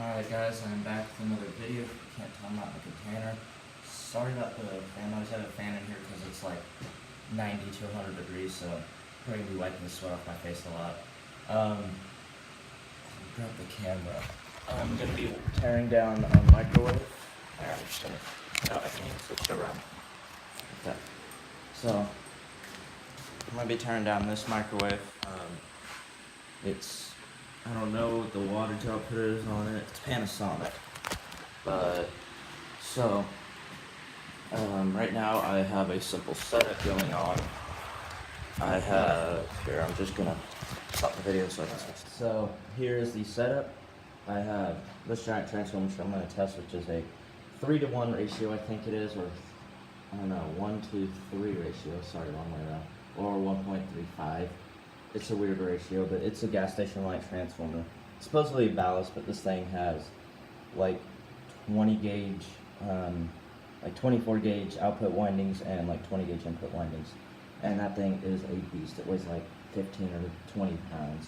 Alright guys, I'm back with another video. Can't tell I'm not in the container. Sorry about the fan. I always have a fan in here because it's like 90 to 100 degrees, so I'm going to be wiping the sweat off my face a lot. Grab the camera. I'm going to be tearing down a microwave. I'm just going to, no, I can even switch it around. Okay. So, I'm going to be tearing down this microwave. It's, I don't know what the wattage output is on it. It's Panasonic. But, so, right now I have a simple setup going on. I have, here, I'm just gonna stop the video so I can switch. So, here's the setup. I have this giant transformer which I'm gonna test, which is a 3-to-1 ratio, I think it is, or, I don't know, 1-to-3 ratio, sorry, wrong way around, or 1.35. It's a weird ratio, but it's a gas station light transformer. It's supposedly ballast, but this thing has like 20 gauge, like 24 gauge output windings and like 20 gauge input windings. And that thing is a beast. It weighs like 15 or 20 pounds.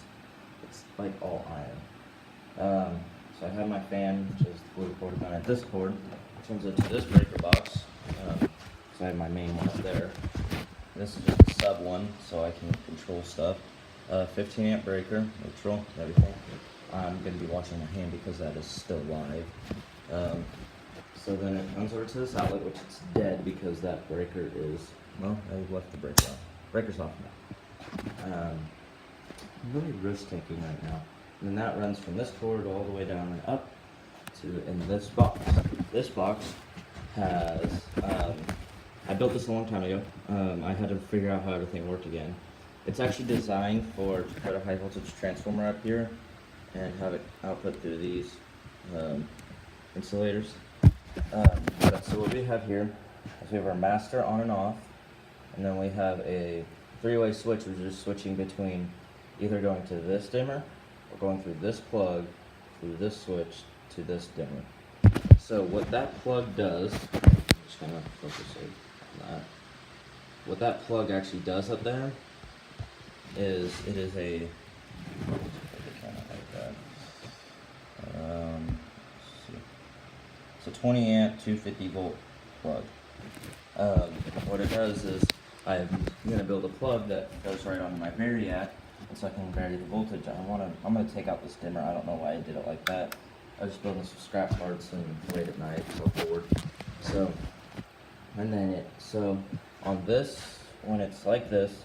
It's like all iron. So I have my fan, which is the blue cord, going at this cord, which turns into this breaker box. So I have my main one up there. This is just a sub one, so I can control stuff. 15 amp breaker, neutral, everything. I'm going to be watching my hand because that is still live. So then it comes over to this outlet, which is dead because that breaker is, well, I left the breaker off. Breaker's off now. I'm really risk taking right now. And then that runs from this cord all the way down and up to in this box. This box has, I built this a long time ago. I had to figure out how everything worked again. It's actually designed to put a high voltage transformer up here and have it output through these insulators. So what we have here is we have our master on and off, and then we have a 3-way switch, which is switching between either going to this dimmer or going through this plug, through this switch to this dimmer. So what that plug does, I'm just gonna focus on that. What that plug actually does up there is it is a it's a 20 amp 250 volt plug. What it does is I'm gonna build a plug that goes right onto my variac, and so I can vary the voltage. I'm gonna take out this dimmer. I don't know why I did it like that. I was just building some scrap parts and late at night, so bored. So, and then so on this, when it's like this,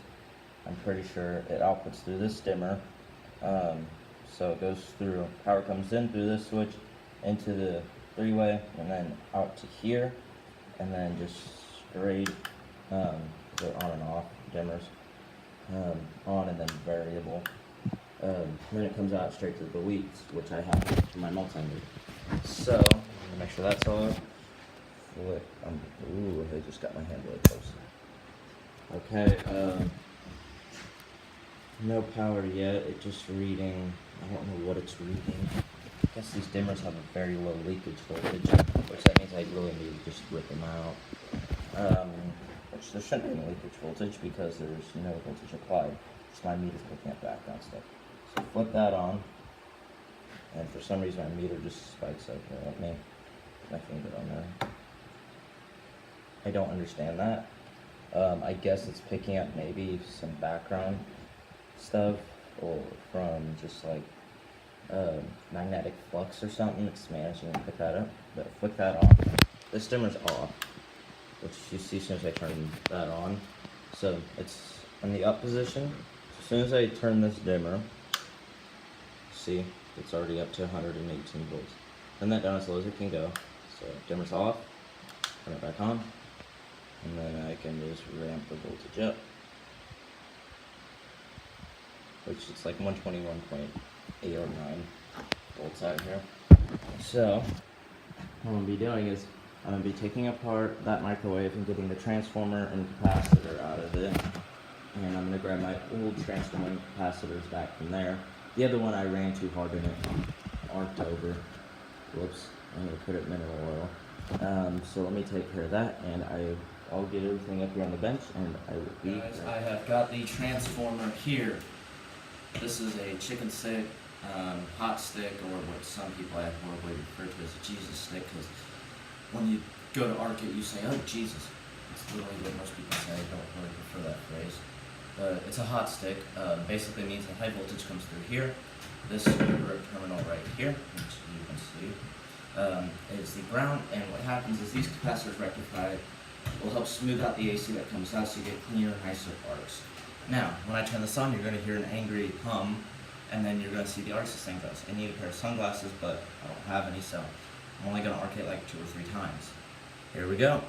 I'm pretty sure it outputs through this dimmer. So it goes through, power comes in through this switch into the 3-way and then out to here, and then just straight the on and off dimmers, on and then variable. Then it comes out straight to the leads, which I have for my multimeter. So I'm gonna make sure that's all. Flip. Ooh, I just got my hand really close. Okay. No power yet. It's just reading. I don't know what it's reading. I guess these dimmers have a very low leakage voltage, which that means I really need to just rip them out. Which there shouldn't be any leakage voltage because there's no voltage applied. Just my meter's picking up background stuff. So flip that on, and for some reason my meter just spikes up here. Let me put my finger on there. I don't understand that. I guess it's picking up maybe some background stuff, or from just like magnetic flux or something. It's managing to pick that up. But flick that off. This dimmer's off, which you see as soon as I turn that on. So it's in the up position. So as soon as I turn this dimmer, see, it's already up to 118 volts. Turn that down as low as it can go. So dimmer's off, turn it back on, and then I can just ramp the voltage up, which is like 121.8 or 9 volts out here. So what I'm going to be doing is I'm going to be taking apart that microwave and getting the transformer and capacitor out of it, and I'm going to grab my old transformer and capacitors back from there. The other one I ran too hard in it, arced over. Whoops, I'm going to put it in mineral oil. So let me take care of that, and I'll get everything up here on the bench, and I will be. Guys, I have got the transformer here. This is a chicken stick hot stick, or what some people I horribly refer to as a Jesus stick, because when you go to arc it, you say, "Oh Jesus." It's literally what most people say. I don't really prefer that phrase. It's a hot stick. Basically means the high voltage comes through here. This terminal right here, which you can see, is the ground. And what happens is these capacitors rectified will help smooth out the AC that comes out, so you get cleaner, nicer arcs. Now, when I turn this on, you're going to hear an angry hum, and then you're going to see the arcs the same goes. I need a pair of sunglasses, but I don't have any, so I'm only going to arc it like 2 or 3 times. Here we go.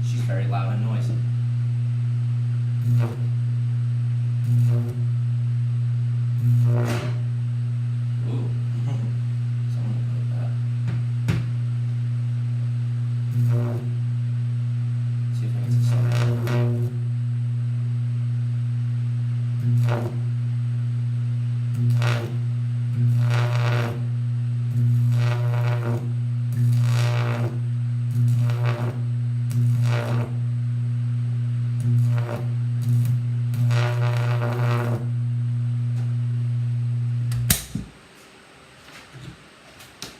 She's very loud and noisy. Ooh. Someone put that. See if I can get some.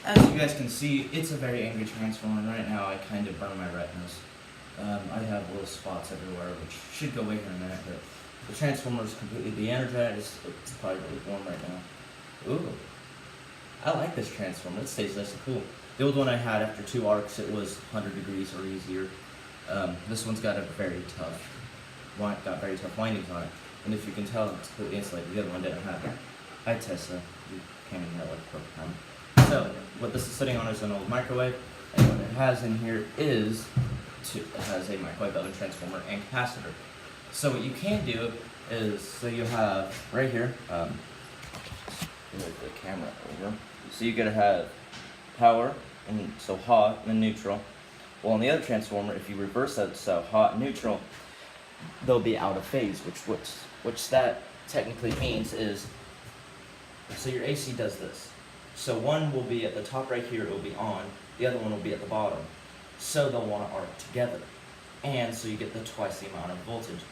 As you guys can see, it's a very angry transformer, and right now I kind of burn my retinas. I have little spots everywhere, which should go away here in a minute, but the transformer is completely de-energized. It's probably really warm right now. Ooh. I like this transformer. It stays nice and cool. The old one I had, after 2 arcs, it was 100 degrees or easier. This one's got very tough windings on it. And if you can tell, it's completely insulated. The other one didn't have that. Hi Tesla. You came in here like a perfect time. So, what this is sitting on is an old microwave, and what it has in here it has a microwave oven, transformer, and capacitor. So what you can do is, so you have right here, move the camera over. So you're gonna have power, and so hot and neutral. Well, on the other transformer, if you reverse that, so hot and neutral, they'll be out of phase, which that technically means is, so your AC does this. So one will be at the top right here, it will be on, the other one will be at the bottom. So they'll want to arc together. And so you get the twice the amount of voltage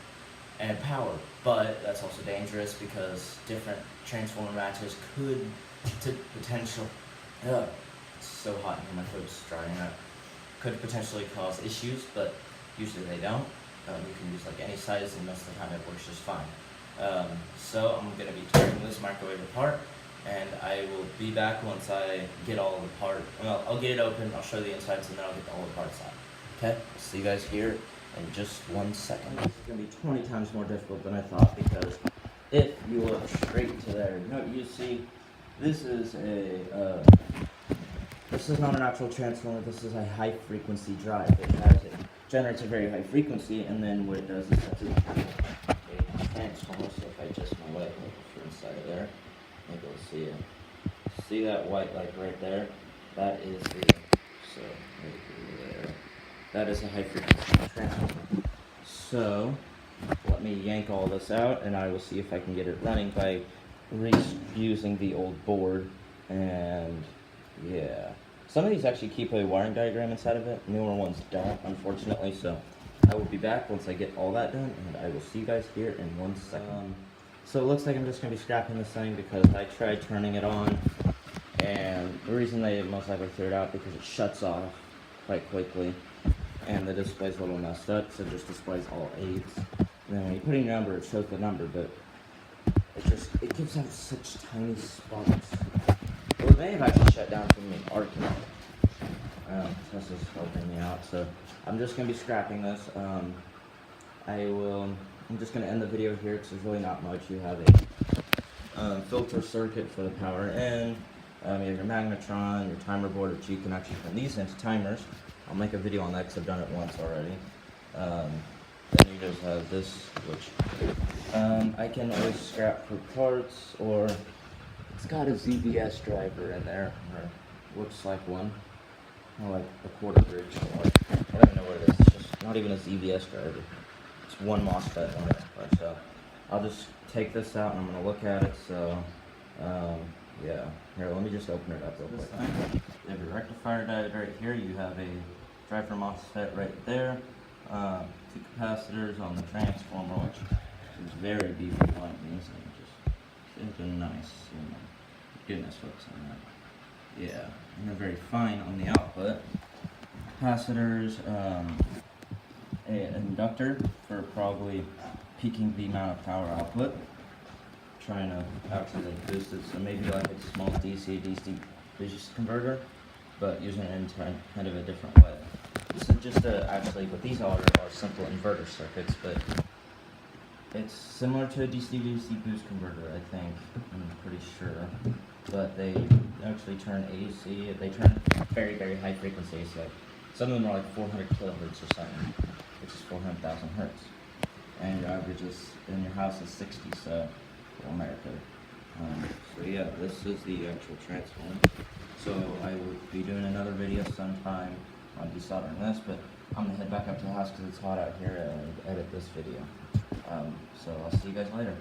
and power. But that's also dangerous because different transformer matches could potentially, it's so hot in here, my throat's drying out, could potentially cause issues, but usually they don't. You can use like any size, and most of the time it works just fine. So I'm going to be tearing this microwave apart, and I will be back once I get all the parts. Well, I'll get it open, I'll show the insides, and then I'll get all the parts out. Okay, see you guys here in just 1 second. This is going to be 20 times more difficult than I thought, because if you look straight to there, you know what you see? This is this is not an actual transformer, this is a high frequency drive. It generates a very high frequency, and then what it does is sets it to a transformer. So if I adjust my light for inside of there, maybe we'll see it. See that white light right there? That is that is a high frequency transformer. So let me yank all this out, and I will see if I can get it running by reusing the old board. And yeah, some of these actually keep a wiring diagram inside of it. Newer ones don't, unfortunately. So I will be back once I get all that done, and I will see you guys here in 1 second. So it looks like I'm just going to be scrapping this thing because I tried turning it on, and the reason they most likely threw it out because it shuts off quite quickly, and the display's a little messed up, so it just displays all 8s. And then when you put in your number, it shows the number, but it gives out such tiny sparks. Well, it may have actually shut down from me arcing. This is helping me out, so I'm just going to be scrapping this. I'm just going to end the video here because there's really not much. You have a filter circuit for the power in, you have your magnetron, your timer board, which you can actually turn these into timers. I'll make a video on that because I've done it once already. Then you just have this, which I can always scrap for parts, or it's got a ZBS driver in there, or looks like one, or like a quarter bridge, or I don't even know what it is. It's just not even a ZBS driver. It's one MOSFET on it. So I'll just take this out and I'm gonna look at it. So yeah, here, let me just open it up real quick. You have your rectifier diode right here. You have a driver MOSFET right there. 2 capacitors on the transformer, which is very deep behind me. So just into nice, goodness what's on that. Yeah, and they're very fine on the output. Capacitors, an inductor for probably peaking the amount of power output. Trying to actually boost it, so maybe like a small DC boost converter, but using it in kind of a different way. This is just actually, what these are simple inverter circuits, but it's similar to a DC-DC boost converter, I think. I'm pretty sure. But they actually turn AC, they turn very, very high frequencies. So some of them are like 400 kilohertz or something, which is 400,000 hertz. And your average in your house is 60, so for America. So yeah, this is the actual transformer. So I will be doing another video sometime on desoldering this, but I'm gonna head back up to the house because it's hot out here and edit this video. So I'll see you guys later.